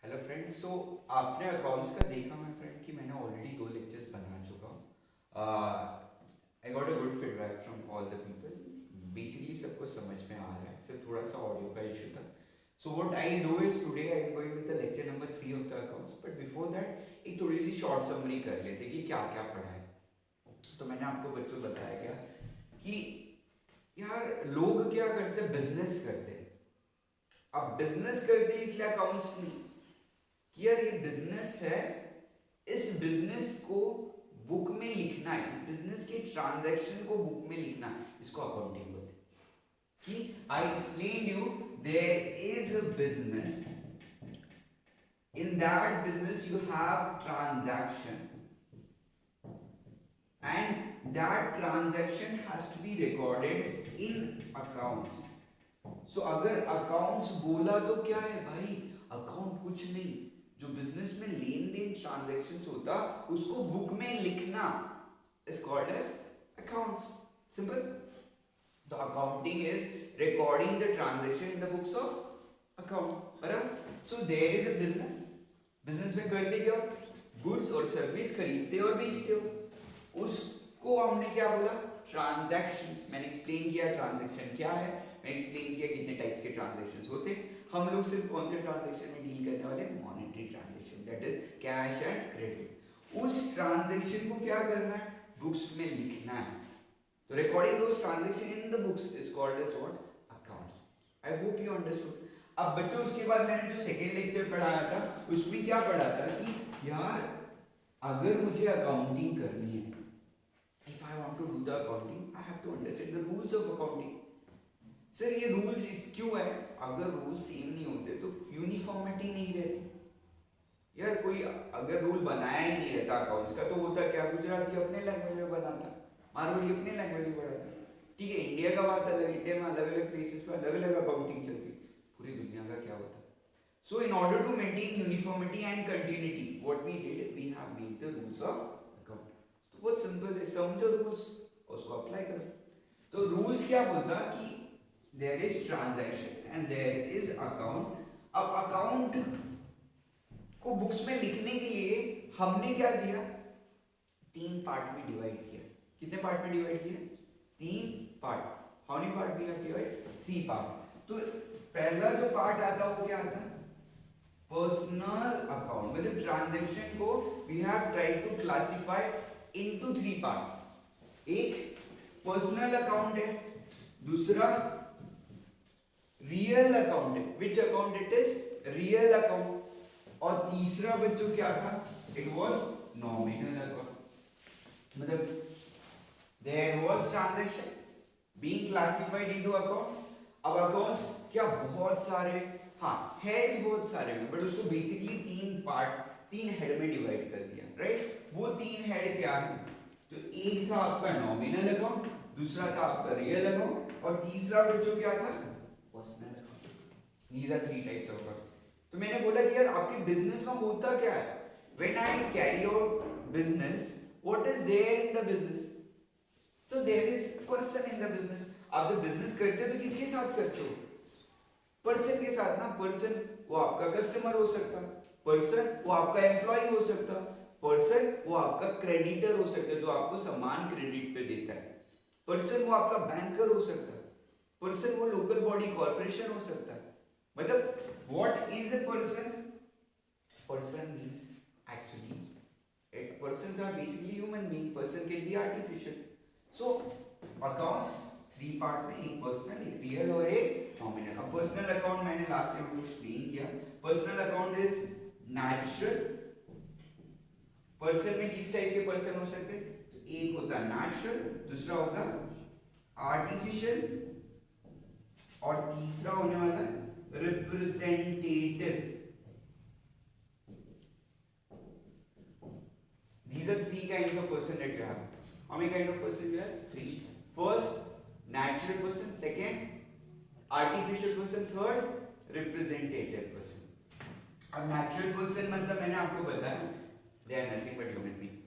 Hello friends. सो आपने accounts का देखा मैं फ्रेंड कि मैंने ऑलरेडी 2 लेक्चर्स बना चुका हूँ। I got a good feedback from all the people. Basically सबको समझ में आ रहा है, सिर्फ थोड़ा सा ऑडियो का इशू था। So what I do is today I am going with the lecture number 3 of the accounts, but before that एक थोड़ी सी शॉर्ट समरी कर लेते कि क्या क्या पढ़ा है। तो मैंने आपको बच्चों बताया क्या कि यार लोग क्या करते हैं, बिजनेस करते हैं। अब बिजनेस करते हैं इसलिए अकाउंट्स नहीं कि यार ये बिजनेस है, इस बिजनेस को बुक में लिखना है, इस बिजनेस के ट्रांजैक्शन को बुक में लिखना है, इसको अकाउंटिंग बोलते हैं। कि I explain you there is a business, in that business you have transaction and that transaction has to be recorded in accounts. So अगर अकाउंट्स बोला तो क्या है भाई, अकाउंट कुछ नहीं, जो बिजनेस में लेन देन ट्रांजैक्शंस होता उसको बुक में लिखना is called as accounts. Simple. तो accounting is recording the transaction in the books of account. बराबर। So there is a business, business में करते क्या, गुड्स और सर्विस खरीदते और बेचते हो, उसको हमने क्या बोला, ट्रांजैक्शंस। मैंने एक्सप्लेन किया ट्रांजैक्शन क्या है, मैंने एक्सप्लेन किया कितने टाइप्स के ट्रांजैक्शंस होते हैं। हम लोग सिर्फ कौन से ट्रांजैक्शन में डील करने वाले, monetary transaction, that is cash and credit. उस ट्रांजैक्शन को क्या करना है, बुक्स में लिखना है। तो recording those transaction in the books is called as what, accounts. I hope you understood. अब बच्चों उसके बाद मैंने जो सेकेंड लेक्चर पढ़ाया था उसमें क्या पढ़ा था कि यार अगर मुझे अकाउंटिंग करनी है, if I want to do the accounting, I have to understand the rules of accounting. Sir ये रूल्स क्यों है, अगर रूल सेम नहीं होते तो यूनिफॉर्मिटी नहीं रहती। यार कोई अगर रूल बनाया ही नहीं रहता अकाउंट्स का तो होता क्या, गुजराती अपने लैंग्वेज में बनाता, मारवाड़ी अपने लैंग्वेज में बनाता। ठीक है, इंडिया का बात अलग, इंडिया में अलग अलग प्लेसेस पे अलग अलग अकाउंटिंग चलती, पूरी दुनिया का क्या होता। So in order to maintain uniformity and continuity what we did, we have made the rules of account. तो बहुत सिंपल है, समझो रूल्स और उसको अप्लाई करो। तो रूल्स क्या बोलता कि there is transaction and there is account. अब अकाउंट को बुक्स में लिखने के लिए हमने क्या किया, 3 पार्ट में डिवाइड किया। कितने पार्ट में डिवाइड किया, 3 part. How many part we have divide, 3 part. तो पहला जो पार्ट आता है वो क्या आता है, पर्सनल अकाउंट। मतलब ट्रांजैक्शन को we have tried to classify into 3 part. एक पर्सनल अकाउंट है, दूसरा रियल अकाउंट है, which account it is, real account, और तीसरा बच्चों क्या था, इट वाज नॉमिनल अकाउंट। मतलब there was transaction being classified into accounts. अब अकाउंट्स क्या बहुत सारे, हाँ हेड्स बहुत सारे हैं, बट उसको बेसिकली 3 पार्ट, 3 हेड में डिवाइड कर दिया, राइट। वो 3 हेड क्या है, तो एक था आपका नॉमिनल अकाउंट, दूसरा था आपका रियल अकाउंट, और तीसरा बच्चों क्या था, personal account. These are 3 types of account. तो मैंने बोला कि यार आपके बिजनेस में होता क्या है, when I carry out business, what is there in the business, so there is person in the business। आप जब बिजनेस करते हो तो किसके साथ करते हो, पर्सन के साथ ना। पर्सन वो आपका कस्टमर हो सकता, पर्सन वो आपका एम्प्लॉय हो सकता, पर्सन वो आपका क्रेडिटर हो सकता है जो आपको सामान क्रेडिट पे देता है, पर्सन वो आपका बैंकर हो सकता है, पर्सन वो लोकल बॉडी कॉर्पोरेशन हो सकता है। मतलब what is a person, person means actually it, persons are basically human being, person can be artificial. So accounts 3 part में, एक पर्सनल, एक रियल और एक नॉमिनल। अब पर्सनल अकाउंट मैंने लास्ट टाइम आपको एक्सप्लेन किया। Personal account is natural. Person में किस टाइप के पर्सन हो सकते हैं, तो एक होता है नेचुरल, दूसरा होता है आर्टिफिशियल, और तीसरा होने वाला है representative. These are 3 kinds of person that you have. How many kind of person you have? 3. First, natural person. Second, artificial person. Third, representative person. अब natural person मतलब मैंने आपको बताया, they are nothing but human being.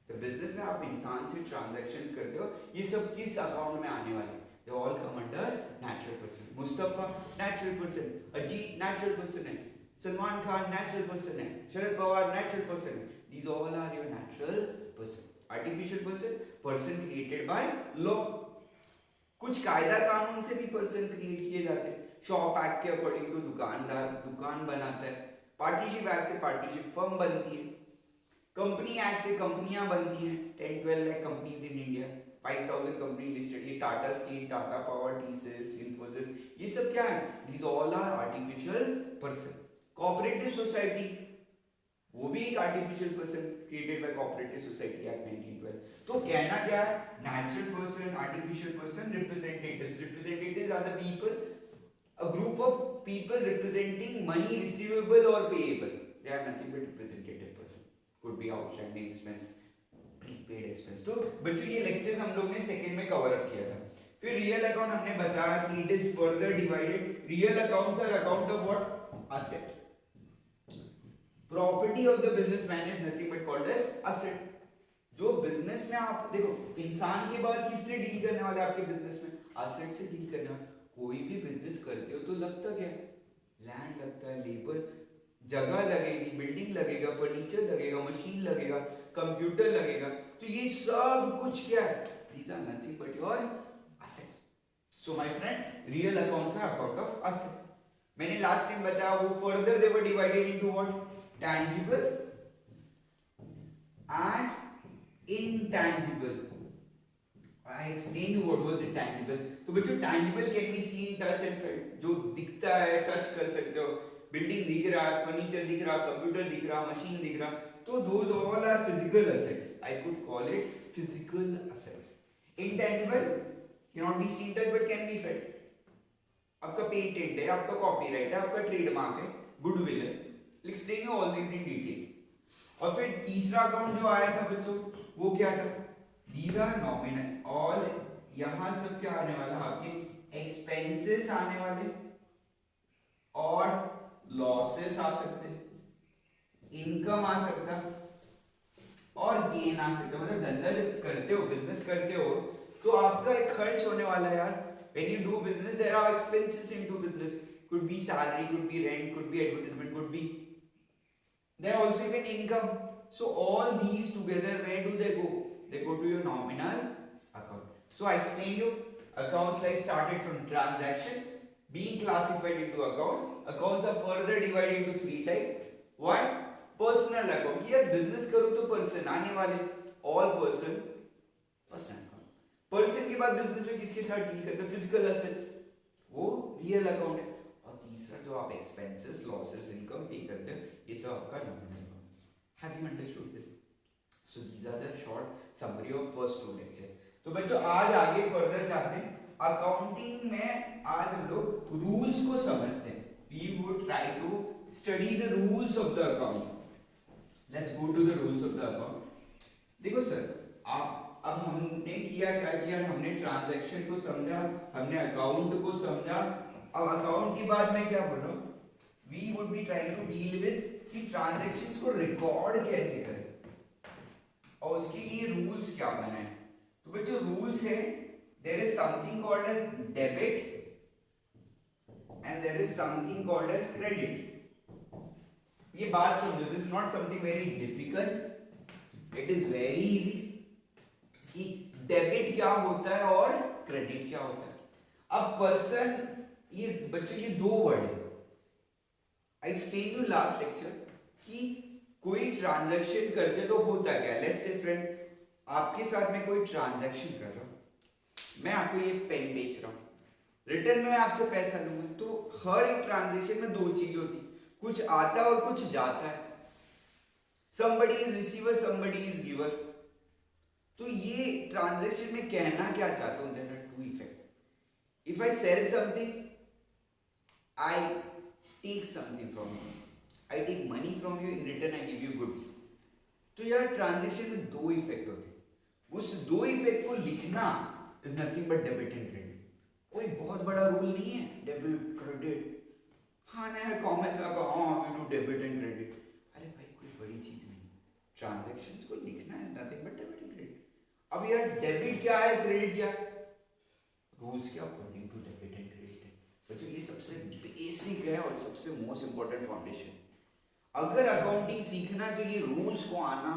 तो business में आप इंसान से ट्रांजैक्शंस करते हो, ये सब किस अकाउंट में आने वाले, they all come under natural person. Mustafa natural person, Ajit natural person है, Salman Khan natural person है, Sharad Pawar natural person है. These all are your natural person. Artificial person, person created by law. कुछ कायदा कानून से भी पर्सन क्रिएट किए जाते हैं. शॉप एक्ट के अकॉर्डिंग टू दुकानदार दुकान बनाता है. पार्टनरशिप एक्ट से पार्टनरशिप फर्म बनती है. कंपनी एक्ट से कंपनियां बनती हैं. 10-12 lakh companies in India, 5000 company listed. ये Tata steel, Tata power, TCS, Infosys, ये सब क्या है? These all are artificial person. Cooperative society, वो भी एक artificial person created by cooperative society act 1912. तो कहना क्या है? Natural person, artificial person, representatives. Representatives are the people, a group of people representing money receivable or payable. They are nothing but representative person. Could be outstanding expense, prepaid expense. तो बच्चों ये lectures हम लोग ने second में cover up किया था. फिर रियल अकाउंट हमने बताया कि it is further divided. Real accounts are account of what? Asset. Property of the businessman is nothing but called as asset. जो बिजनेस में आप देखो, इंसान के बाद किससे डील करने वाले आपके बिजनेस में? असेट से डील करने वाले. कोई भी बिजनेस करते हो तो लगता क्या? लैंड लगता है, लेबर, जगह लगेगी, बिल्डिंग लगेगा, फर्नीचर लगेगा, मशीन लगेगा, कंप्यूटर लगेगा. तो ये सब कुछ क्या है? These are nothing but your asset. So my friend, real accounts are account of asset. मैंने लास्ट टाइम बताया वो further they were divided into what? Tangible and intangible. I explained you what was intangible. तो बच्चों tangible can be seen, touch and felt. जो दिखता है, touch कर सकते हो. बिल्डिंग दिख रहा है, फर्नीचर दिख रहा, कंप्यूटर दिख रहा, मशीन दिख रहा. तो those all are physical assets. I could call it physical assets. Intangible cannot be seen, touch but can be felt. आपका पेटेंट है, आपका कॉपीराइट है, आपका ट्रेडमार्क है, गुडविल है. Explain you all these in detail. और फिर तीसरा अकाउंट जो आया था बच्चों, वो क्या था? These are nominal. All यहाँ सब क्या आने वाला? आपके एक्सपेंसेस आने वाले और लॉसेस आ सकते, इनकम आ सकता और गेन आ सकता. मतलब धंधा जब करते हो, बिजनेस करते हो, तो आपका एक खर्च होने वाला है यार. When you do business, there are expenses into business. Could be salary, could be rent, could be advertisement, could be there also even income. So all these together, where do they go? They go to your nominal account. So I explained you accounts like started from transactions being classified into accounts. Accounts are further divided into three types. One, personal account. यार business करो तो person आने वाले, all person, personal account. Person के बाद business में किसके साथ deal करते हो? Physical assets, वो real account है. और तीसरा जो आप expenses, losses, income pay करते हो, ये सब आपका nominal account. Have you understood this? So these are the short summary of first two lectures. तो बच्चों आज आगे फर्दर जाते हैं. अकाउंटिंग में आज हम लोग रूल्स को समझते हैं. We would try to study the rules of the account. Let's go to the rules of the account. देखो सर, आप अब हमने किया क्या किया? हमने ट्रांजैक्शन को समझा, हमने अकाउंट को समझा. अब अकाउंट की बात मैं क्या बोल रहा हूँ? We would be trying to deal with कि ट्रांजैक्शंस को रिकॉर्ड कैसे करें और उसके लिए रूल्स क्या बनाए. तो बच्चों रूल्स है, there is something called as debit and there is something called as credit. ये बात समझो, this is not something very difficult, it is very easy कि डेबिट क्या होता है और क्रेडिट क्या होता है. अब पर्सन, ये बच्चों ये दो वर्ड है. आई एक्सप्लेन यू लास्ट लेक्चर कि कोई ट्रांजैक्शन करते तो होता क्या. लेट्स से फ्रेंड, आपके साथ में कोई ट्रांजैक्शन कर रहा हूं, मैं आपको ये पेन बेच रहा हूं, रिटर्न में मैं आपसे पैसा लूंगा. तो हर एक ट्रांजैक्शन में दो चीज होती, कुछ आता है और कुछ जाता है. somebody is receiver, somebody is giver. तो ये ट्रांजैक्शन में कहना क्या चाहता हूं? There are two effects. If I sell something, I take something from you, I take money from you, in return I give you goods. तो यार transaction में दो इफेक्ट होते हैं. उस दो इफेक्ट को लिखना is nothing but debit and credit. कोई बहुत बड़ा रूल नहीं है डेबिट क्रेडिट. हाँ ना यार, कॉमर्स में आपका हाँ we do debit and credit. अरे भाई कोई बड़ी चीज नहीं. ट्रांजैक्शंस को लिखना is nothing but debit and credit. अब यार डेबिट क्या है, क्रेडिट क्या है? रूल्स के according to debit and credit है. बच्चों ये सबसे बेसिक क्या है और सबसे मोस्ट इंपॉर्टेंट फाउंडेशन। अगर अकाउंटिंग सीखना है तो ये रूल्स को आना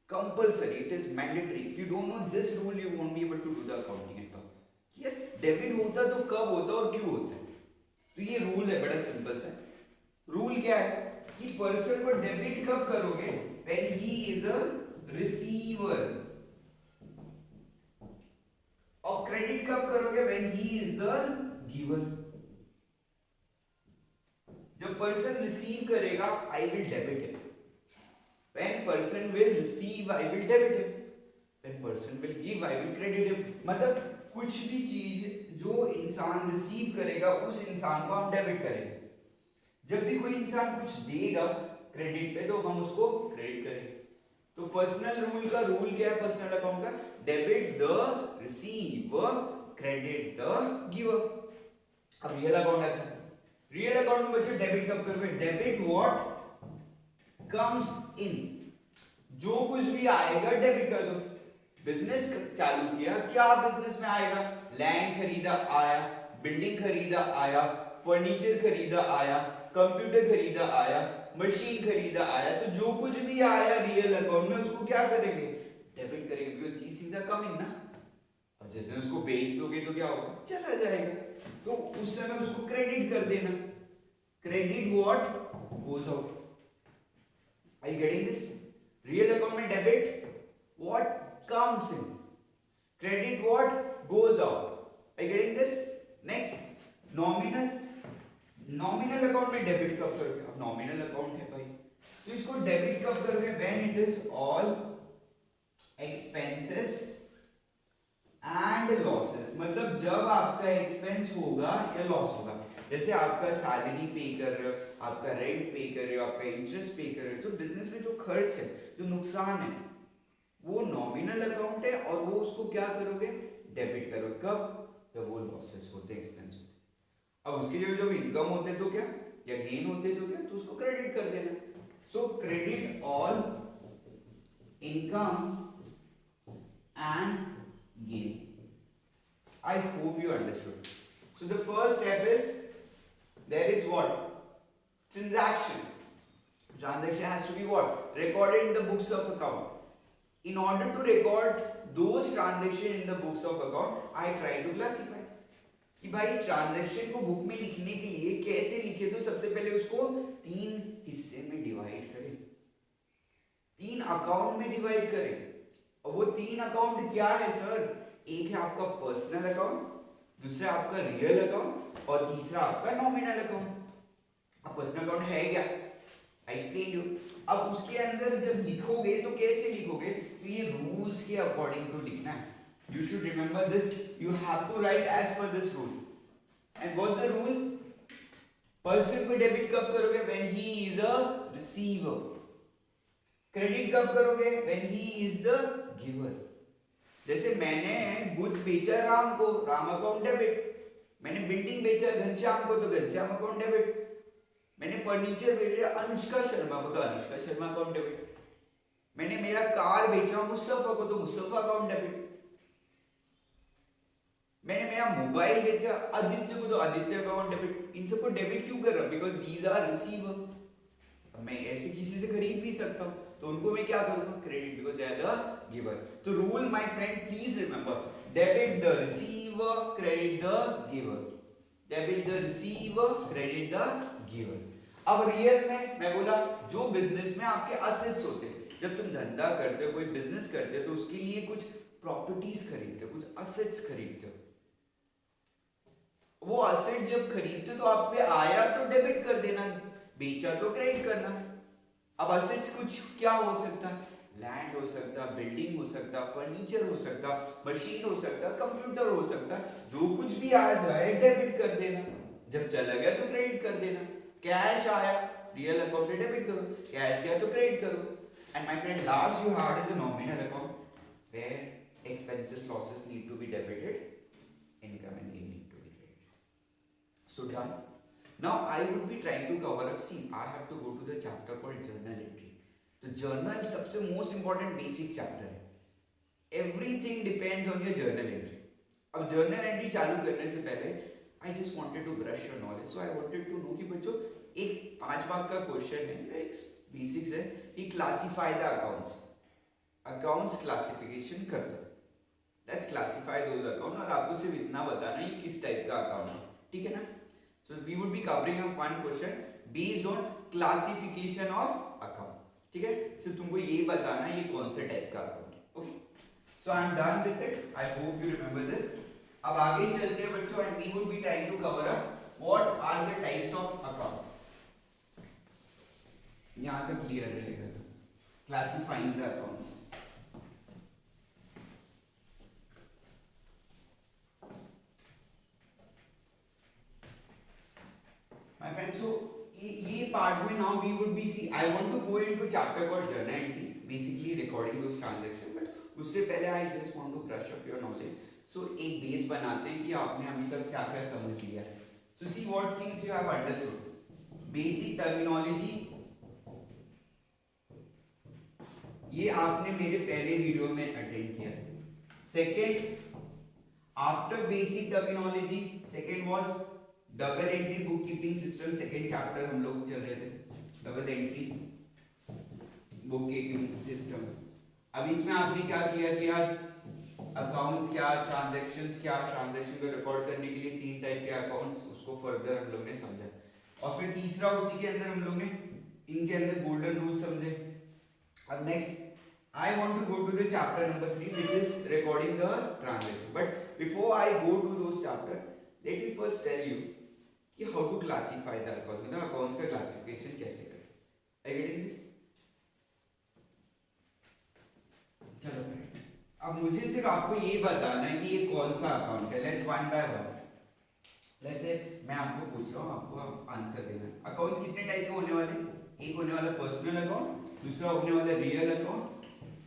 compulsory, it is mandatory. If you don't know this rule you won't be able to do the accounting at all. ये डेबिट होता तो कब होता और क्यों होता है, तो ये रूल है, बड़ा सिंपल सा। रूल क्या है कि पर्सन को डेबिट कब करोगे, when he is a receiver, और क्रेडिट कब करोगे, when he is the giver. जब पर्सन रिसीव करेगा I will debit him, when person will receive I will debit him, when person will give I will credit him. मतलब कुछ भी चीज जो इंसान रिसीव करेगा उस इंसान को हम डेबिट करेंगे। जब भी कोई इंसान कुछ देगा क्रेडिट पे तो हम उसको क्रेडिट करेंगे। तो पर्सनल रूल का रूल क्या है पर्सनल अकाउंट का, debit the receiver, credit the giver. अब रियल अकाउंट आता है, रियल अकाउंट में बच्चों डेबिट कब करोगे, डेबिट व्हाट कम्स इन, जो कुछ भी आएगा डेबिट कर दो। बिजनेस चालू किया, क्या बिजनेस में आएगा, लैंड खरीदा आया, बिल्डिंग खरीदा आया, फर्नीचर खरीदा आया, कंप्यूटर खरीदा आया, मशीन खरीदा आया, तो जो कुछ भी आया रियल अकाउंट में उसको क्या करेंगे, डेबिट करेंगे, because these things are coming ना। अब जैसे उसको बेच दोगे तो क्या होगा, चला जाएगा, तो उस समय उसको क्रेडिट कर देना। Credit what goes out, are you getting this? Real account में debit what comes in, credit what goes out, are you getting this? Next nominal, nominal account में डेबिट कब करोगे, अब nominal account है भाई तो इसको डेबिट कब करोगे, when it is all expenses and losses, मतलब जब आपका एक्सपेंस होगा या लॉस होगा। जैसे आपका सैलरी पे कर रहे हो, आपका रेंट पे कर रहे हो, आपका इंटरेस्ट पे कर रहे हो, तो बिजनेस में जो खर्च है, जो नुकसान है, वो नॉमिनल अकाउंट है और वो उसको क्या करोगे, डेबिट करोगे। कब, जब वो लॉसेस होते, एक्सपेंस होते। अब उसके लिए जब इनकम होते तो क्या, या गेन होते तो क्या, तो उसको क्रेडिट कर देना। So credit all income and gain. I hope you understood. So the first step is there is what, transaction. Transaction has to be what, recorded in the books of account. In order to record those transactions in the books of account, I try to classify कि भाई transaction को book में लिखने के लिए कैसे लिखे, तो सबसे पहले उसको 3 हिस्से में डिवाइड करें, 3 अकाउंट में डिवाइड करें। और वो 3 अकाउंट क्या है सर, एक है आपका पर्सनल अकाउंट, दूसरा आपका रियल अकाउंट और तीसरा आपका नॉमिनल अकाउंट। अब पर्सनल अकाउंट है क्या, आई एक्सप्लेन यू। अब उसके अंदर जब लिखोगे तो कैसे लिखोगे, तो ये रूल्स के अकॉर्डिंग टू लिखना है। You should remember this, you have to write as per this rule. And what's the rule, person को डेबिट कब करोगे, when he is a receiver. Credit कब करोगे, when he is the giver. जैसे मैंने goods बेचा राम को, राम अकाउंट डेबिट। मैंने बिल्डिंग बेचा घनश्याम को, तो घनश्याम अकाउंट डेबिट। मैंने फर्नीचर बेचा अनुष्का शर्मा को, तो अनुष्का शर्मा अकाउंट डेबिट। मैंने मेरा कार बेचा मुस्तफा को, तो मुस्तफा अकाउंट डेबिट। मैंने मेरा मोबाइल बेचा आदित्य को, तो आदित्य अकाउंट डेबिट। इन सबको डेबिट क्यों कर रहा हूं, बिकॉज दीज आर रिसीवर। मैं ऐसे किसी से खरीद भी सकता हूं, तो उनको मैं क्या करूंगा, credit, because they are the giver. तो rule my friend please remember, debit the receiver, credit the giver. Debit the receiver, credit the giver. अब रियल में मैं बोला, जो बिजनेस में आपके असेट्स होते हैं, जब तुम धंधा करते हो, कोई बिजनेस करते हो, तो उसके लिए कुछ प्रॉपर्टीज खरीदते हो, कुछ असेट्स खरीदते हो। वो असेट जब खरीदते हो तो आप पे आया तो डेबिट कर देना, बेचा तो क्रेडिट करना। अब असेट्स कुछ क्या हो सकता है, लैंड हो सकता, बिल्डिंग हो सकता, फर्नीचर हो सकता, मशीन हो सकता, कंप्यूटर हो सकता, जो कुछ भी आ जाए डेबिट कर देना। जब चला गया तो क्रेडिट कर देना। कैश आया, रियल अकाउंट में डेबिट करो, कैश गया तो क्रेडिट करो। And my friend, last you had is a nominal account where expenses losses need to be debited, income and gain need to be credited. So done. Now I would be trying to cover up, see I have to go to the chapter called journal entry. तो journal सबसे most important basic chapter है। Everything depends on your journal entry. अब journal entry चालू करने से पहले I just wanted to brush your knowledge, so I wanted to know कि बच्चों एक 5 मार्क का क्वेश्चन है, एक बेसिक्स है कि classify the accounts, accounts classification कर दो, लेट्स क्लासिफाई दोज अकाउंट, और आपको सिर्फ इतना बताना है किस टाइप का अकाउंट है, ठीक है ना। So we would be covering a one question based on classification of account, ठीक है। सिर्फ तुमको ये बताना है ये कौन से टाइप का अकाउंट है, okay. So I am done with it, I hope you remember this. अब आगे चलते हैं बच्चों, and we would be trying to cover up what are the types of account. यहां तक क्लियर रहेगा तो classifying the accounts. My friends, so ये पार्ट में now we would be see I want to go into chapter called journal entry, basically recording those transactions, but उससे पहले I just want to brush up your knowledge. So एक base बनाते हैं कि आपने अभी तक क्या क्या समझ लिया है. So see what things you have understood. Basic terminology, ये आपने मेरे पहले वीडियो में अटेंड किया. Second, after basic terminology, second was double entry book keeping system, second chapter हम लोग चल रहे थे, double entry book keeping system. अब इसमें आपने क्या किया कि यार अकाउंट्स क्या, ट्रांजैक्शंस क्या, ट्रांजैक्शन को रिकॉर्ड करने के लिए 3 टाइप के अकाउंट्स, उसको फर्दर हम लोग ने समझा. और फिर तीसरा उसी के अंदर हम लोग ने इनके अंदर गोल्डन रूल समझे. अब next I want to go to the chapter number 3 which is recording the transaction. But before I go to those chapter, let me first tell you कि how to classify the accounts, मतलब accounts का classification कैसे करें. Are you getting this? चलो friend, अब मुझे सिर्फ आपको ये बताना है कि ये कौन सा अकाउंट है. Let's one by one. Let's say मैं आपको पूछ रहा हूँ, आपको आंसर देना है. अकाउंट्स कितने टाइप के होने वाले? एक होने वाला पर्सनल अकाउंट, दूसरा होने वाला रियल अकाउंट,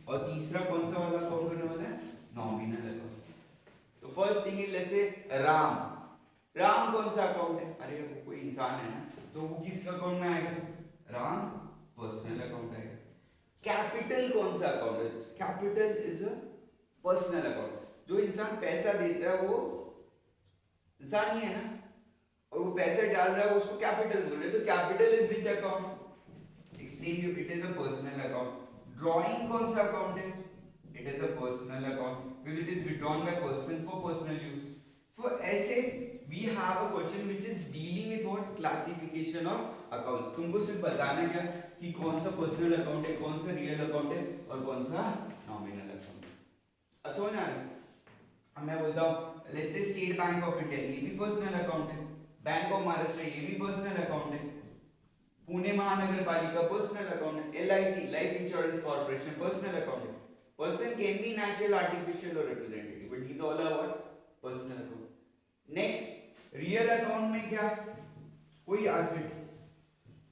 और तीसरा कौन सा वाला अकाउंट होने वाला है? Nominal account. तो first thing is let's say Ram. Ram कौन सा अकाउंट है? अरे वो कोई इंसान है ना, तो वो किस अकाउंट में आएगा? राम पर्सनल अकाउंट आएगा. कैपिटल कौन सा अकाउंट है? Capital is a personal account. जो इंसान पैसा देता है वो इंसान ही है ना, और वो पैसा डाल रहा है, उसको कैपिटल बोल रहे हैं. तो capital is which account? Explain you, it is a personal account. Drawing कौन सा अकाउंट है? It is a personal account because it is withdrawn by person for personal use. So ऐसे we have a question which is dealing with what classification of accounts. तुमको सिर्फ बताना क्या कि कौन सा पर्सनल अकाउंट है, कौन सा रियल अकाउंट है, और कौन सा नॉमिनल अकाउंट है. अब समझ आ रहा है? अब मैं बोलता हूँ let's say state bank of India, ये भी पर्सनल अकाउंट है. बैंक ऑफ महाराष्ट्र, ये भी पर्सनल अकाउंट है. पुणे महानगर पालिका पर्सनल अकाउंट है. LIC life insurance corporation personal account है. Person can be natural, artificial और representative, but these all are what? Personal account. Next real account में क्या? कोई एसेट,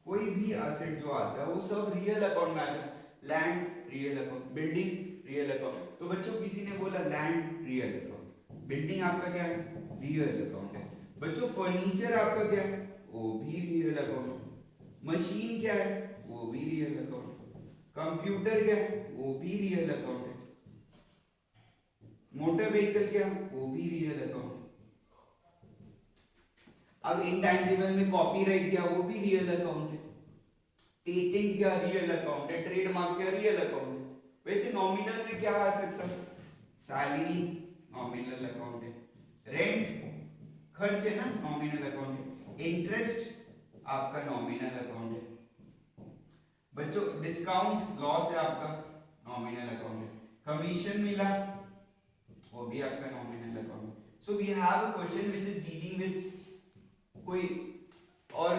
कोई भी एसेट जो आता है वो सब रियल अकाउंट में आता है. Land real account, building real account. तो बच्चों किसी ने बोला लैंड रियल अकाउंट, बिल्डिंग आपका क्या है? रियल अकाउंट है. बच्चों फर्नीचर आपका क्या है? वो भी रियल अकाउंट. मशीन क्या है? वो भी रियल अकाउंट. कंप्यूटर क्या है? वो भी रियल अकाउंट है. मोटर व्हीकल क्या है? वो भी रियल अकाउंट. अब इंटैंजिबल में कॉपीराइट क्या? वो भी रियल अकाउंट है. पेटेंट क्या? रियल अकाउंट है. ट्रेडमार्क क्या? रियल अकाउंट है. वैसे नॉमिनल में क्या आ सकता है? सैलरी नॉमिनल अकाउंट है. रेंट खर्च है ना, नॉमिनल अकाउंट है. इंटरेस्ट आपका नॉमिनल अकाउंट है. बच्चों डिस्काउंट लॉस है आपका, नॉमिनल अकाउंट है. कमीशन मिला, वो भी आपका nominal account. So we have a question which is dealing with कोई और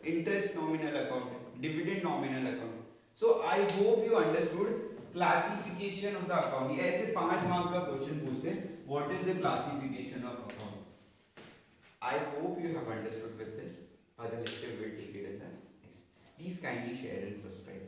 इंटरेस्ट नॉमिनल अकाउंट है, dividend nominal account. So I hope you understood classification of the account. ये ऐसे 5 मार्क का क्वेश्चन पूछते हैं, what is the classification of account. I hope you have understood with this. Other lecture will take it in the next. Please kindly share and subscribe.